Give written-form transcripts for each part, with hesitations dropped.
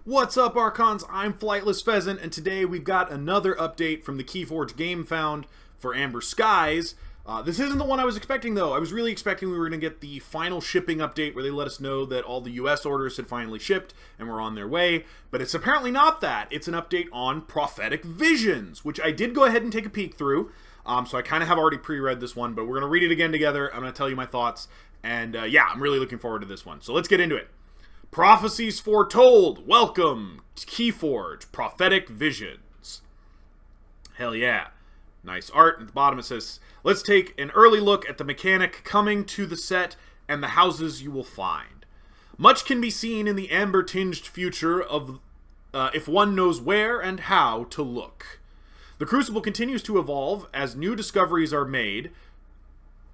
What's up, Archons? I'm Flightless Pheasant, and today we've got another update from the Keyforge game found for Amber Skies. This isn't the one I was expecting, though. I was really expecting we were going to get the final shipping update where they let us know that all the US orders had finally shipped and were on their way, but it's apparently not that. It's an update on Prophetic Visions, which I did go ahead and take a peek through, so I kind of have already pre-read this one, but we're going to read it again together. I'm going to tell you my thoughts, and yeah, I'm really looking forward to this one. So let's get into it. Prophecies foretold. Welcome to Keyforge Prophetic Visions. Hell yeah. Nice art. At the bottom it says, let's take an early look at the mechanic coming to the set and the houses you will find. Much can be seen in the amber-tinged future of if one knows where and how to look. The Crucible continues to evolve as new discoveries are made.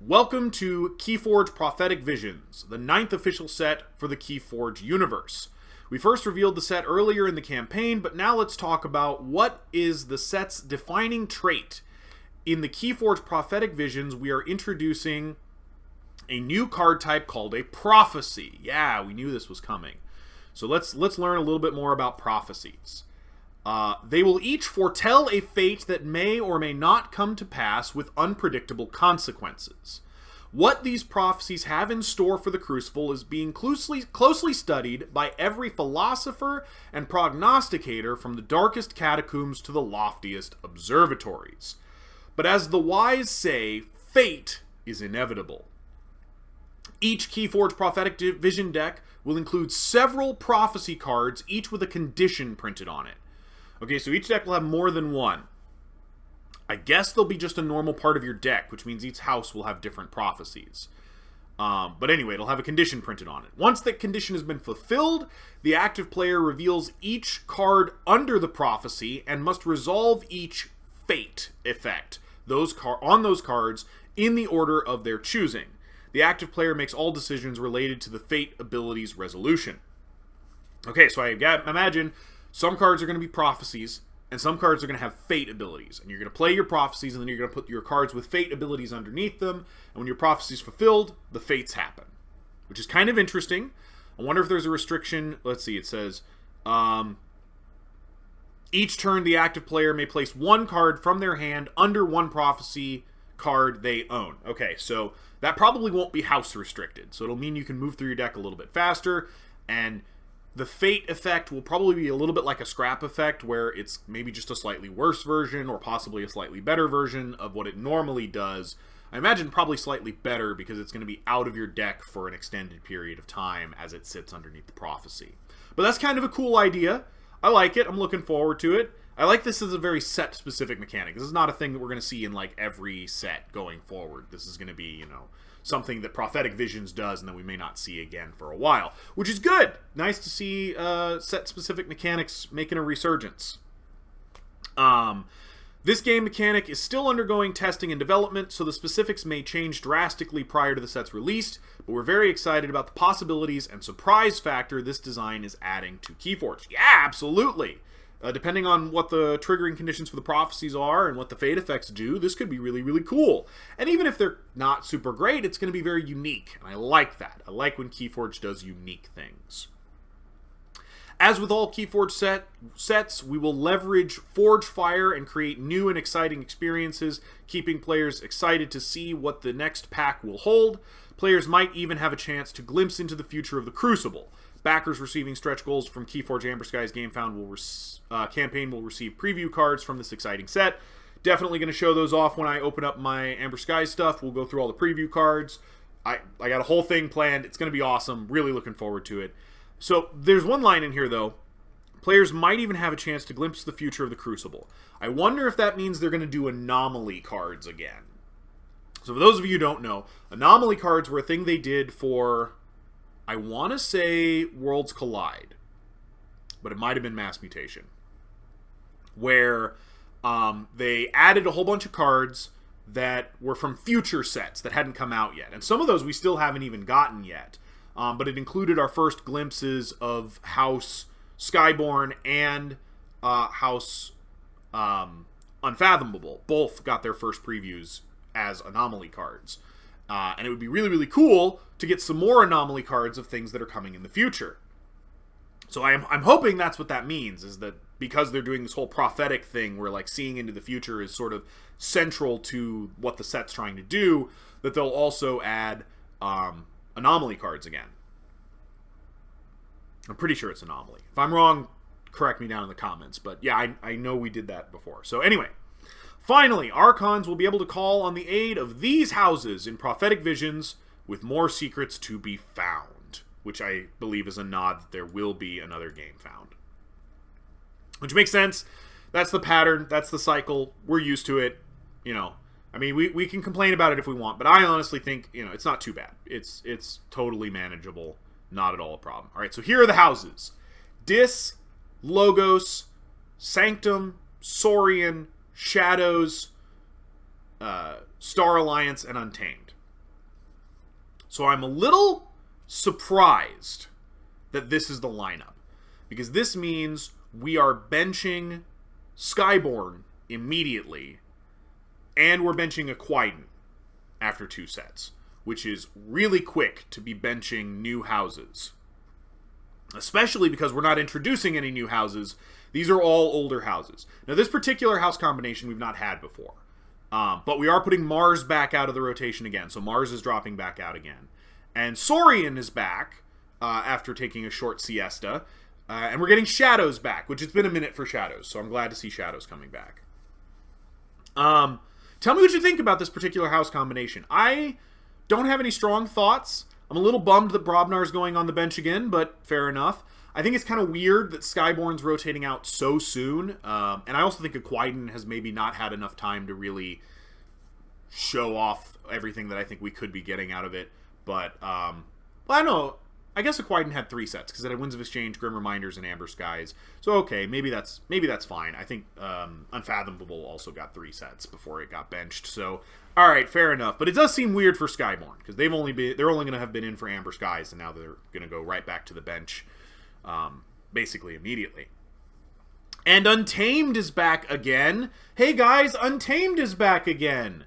Welcome to Keyforge Prophetic Visions, the 9th official set for the Keyforge universe. We first revealed the set earlier in the campaign, but now let's talk about what is the set's defining trait. In the Keyforge Prophetic Visions, we are introducing a new card type called a Prophecy. Yeah, we knew this was coming. So let's learn a little bit more about Prophecies. They will each foretell a fate that may or may not come to pass with unpredictable consequences. What these prophecies have in store for the Crucible is being closely studied by every philosopher and prognosticator from the darkest catacombs to the loftiest observatories. But as the wise say, fate is inevitable. Each Keyforge Prophetic Vision deck will include several prophecy cards, each with a condition printed on it. Okay, so each deck will have more than one. I guess they'll be just a normal part of your deck, which means each house will have different prophecies. But anyway, it'll have a condition printed on it. Once that condition has been fulfilled, the active player reveals each card under the prophecy and must resolve each fate effect on those cards in the order of their choosing. The active player makes all decisions related to the fate ability's resolution. Okay, so I imagine some cards are going to be prophecies, and some cards are going to have fate abilities. And you're going to play your prophecies, and then you're going to put your cards with fate abilities underneath them. And when your prophecy's fulfilled, the fates happen. Which is kind of interesting. I wonder if there's a restriction. Let's see, it says, each turn the active player may place one card from their hand under one prophecy card they own. Okay, so that probably won't be house restricted. So it'll mean you can move through your deck a little bit faster, and the fate effect will probably be a little bit like a scrap effect, where it's maybe just a slightly worse version or possibly a slightly better version of what it normally does. I imagine probably slightly better because it's going to be out of your deck for an extended period of time as it sits underneath the prophecy. But that's kind of a cool idea. I like it. I'm looking forward to it. I like this as a very set-specific mechanic. This is not a thing that we're going to see in like every set going forward. This is going to be, something that Prophetic Visions does and that we may not see again for a while, which is good. Nice to see set-specific mechanics making a resurgence. This game mechanic is still undergoing testing and development, so the specifics may change drastically prior to the set's release, but we're very excited about the possibilities and surprise factor this design is adding to Keyforge. Yeah, absolutely! Depending on what the triggering conditions for the prophecies are and what the fate effects do, this could be really, really cool. And even if they're not super great, it's going to be very unique. And I like that. I like when Keyforge does unique things. As with all Keyforge sets, we will leverage Forge Fire and create new and exciting experiences, keeping players excited to see what the next pack will hold. Players might even have a chance to glimpse into the future of the Crucible. Backers receiving stretch goals from Keyforge Amber Skies Game Found campaign will receive preview cards from this exciting set. Definitely going to show those off when I open up my Amber Skies stuff. We'll go through all the preview cards. I got a whole thing planned. It's going to be awesome. Really looking forward to it. So there's one line in here, though. Players might even have a chance to glimpse the future of the Crucible. I wonder if that means they're going to do anomaly cards again. So for those of you who don't know, anomaly cards were a thing they did for, I want to say, Worlds Collide, but it might have been Mass Mutation, where they added a whole bunch of cards that were from future sets that hadn't come out yet. And some of those we still haven't even gotten yet, but it included our first glimpses of House Skyborn and House Unfathomable. Both got their first previews as anomaly cards. And it would be really, really cool to get some more anomaly cards of things that are coming in the future. So I'm hoping that's what that means, is that because they're doing this whole prophetic thing where like seeing into the future is sort of central to what the set's trying to do, that they'll also add anomaly cards again. I'm pretty sure it's anomaly. If I'm wrong, correct me down in the comments. But yeah, I know we did that before. So anyway, finally, Archons will be able to call on the aid of these houses in Prophetic Visions with more secrets to be found, which I believe is a nod that there will be another game found. Which makes sense. That's the pattern. That's the cycle. We're used to it. You know, I mean, we can complain about it if we want, but I honestly think, you know, it's not too bad. It's totally manageable. Not at all a problem. All right, so here are the houses. Dis, Logos, Sanctum, Saurian, Shadows, Star Alliance, and Untamed. So I'm a little surprised that this is the lineup, because this means we are benching Skyborn immediately, and we're benching a Quadern after 2 sets, which is really quick to be benching new houses. Especially because we're not introducing any new houses. These are all older houses. Now, this particular house combination we've not had before. But we are putting Mars back out of the rotation again. So Mars is dropping back out again. And Saurian is back after taking a short siesta. And we're getting Shadows back, which it's been a minute for Shadows. So I'm glad to see Shadows coming back. Tell me what you think about this particular house combination. I don't have any strong thoughts. I'm a little bummed that Brobnar's going on the bench again, but fair enough. I think it's kind of weird that Skyborn's rotating out so soon. And I also think a Quadern has maybe not had enough time to really show off everything that I think we could be getting out of it. But, well, I don't know. I guess a Quadern had 3 sets, because it had Winds of Exchange, Grim Reminders, and Amber Skies. So, okay, maybe that's fine. I think Unfathomable also got 3 sets before it got benched. So, all right, fair enough. But it does seem weird for Skyborn, because they're only going to have been in for Amber Skies, and now they're going to go right back to the bench, basically immediately. And Untamed is back again. Hey guys, Untamed is back again.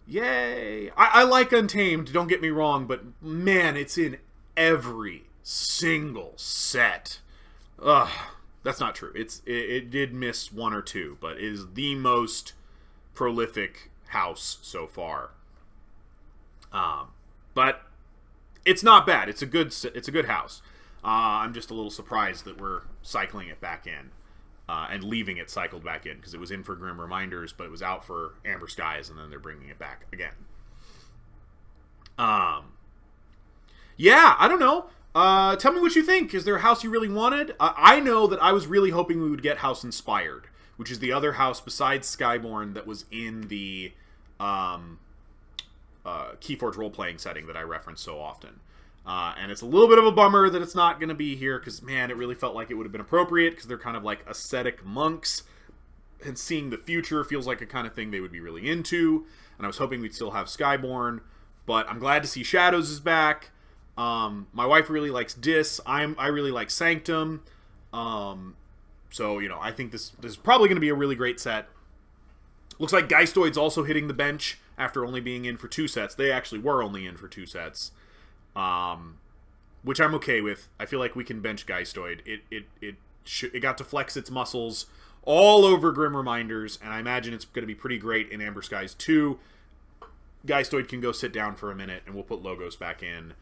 Yay! I like Untamed. Don't get me wrong, but man, it's in every single set. Ugh, that's not true. It did miss 1 or 2, but it is the most prolific house so far. But it's not bad. It's a good house. I'm just a little surprised that we're cycling it back in and leaving it cycled back in, because it was in for Grim Reminders, but it was out for Amber Skies, and then they're bringing it back again. Yeah, I don't know. Tell me what you think. Is there a house you really wanted? I know that I was really hoping we would get House Inspired, which is the other house besides Skyborn that was in the Keyforge role-playing setting that I reference so often. And it's a little bit of a bummer that it's not going to be here, because, man, it really felt like it would have been appropriate, because they're kind of like ascetic monks, and seeing the future feels like a kind of thing they would be really into, and I was hoping we'd still have Skyborn, but I'm glad to see Shadows is back. My wife really likes Dis. I really like Sanctum. So, you know, I think this is probably going to be a really great set. Looks like Geistoid's also hitting the bench after only being in for 2 sets. They actually were only in for 2 sets. Which I'm okay with. I feel like we can bench Geistoid. It got to flex its muscles all over Grim Reminders, and I imagine it's going to be pretty great in Amber Skies 2. Geistoid can go sit down for a minute, and we'll put Logos back in.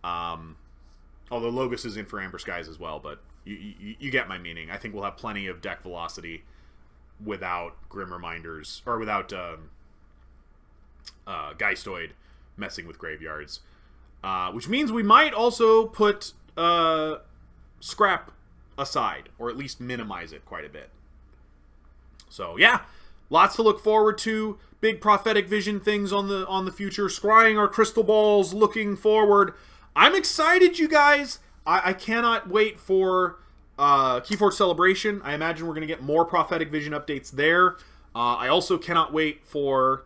Although Logos is in for Amber Skies as well, but you get my meaning. I think we'll have plenty of deck velocity without Grim Reminders, or without Geistoid messing with graveyards. Which means we might also put Scrap aside, or at least minimize it quite a bit. So yeah, lots to look forward to. Big prophetic vision things on the future. Scrying our crystal balls, looking forward. I'm excited, you guys. I cannot wait for Keyforge Celebration. I imagine we're going to get more prophetic vision updates there. I also cannot wait for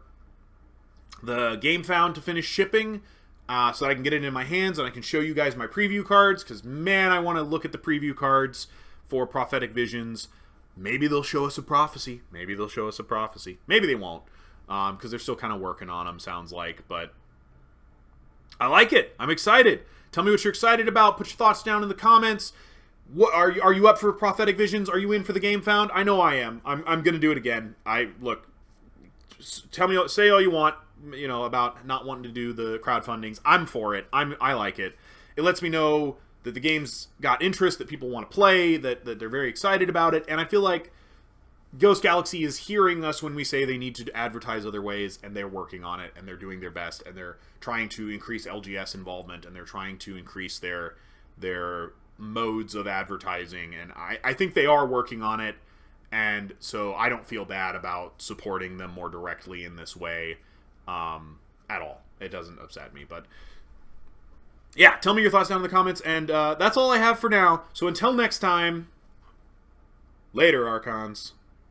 the Game Found to finish shipping, so that I can get it in my hands and I can show you guys my preview cards, because, man, I want to look at the preview cards for Prophetic Visions. Maybe they'll show us a prophecy. Maybe they'll show us a prophecy. Maybe they won't, because they're still kind of working on them, sounds like. But I like it. I'm excited. Tell me what you're excited about. Put your thoughts down in the comments. What are you up for Prophetic Visions? Are you in for the Game Found? I know I am. I'm gonna do it again. Look. Tell me, say all you want, about not wanting to do the crowdfundings. I'm for it. I like it. It lets me know that the game's got interest, that people want to play, that they're very excited about it, and I feel like Ghost Galaxy is hearing us when we say they need to advertise other ways, and they're working on it, and they're doing their best, and they're trying to increase LGS involvement, and they're trying to increase their modes of advertising, and I think they are working on it, and so I don't feel bad about supporting them more directly in this way at all. It doesn't upset me, but yeah, tell me your thoughts down in the comments, and that's all I have for now, so until next time, later, Archons.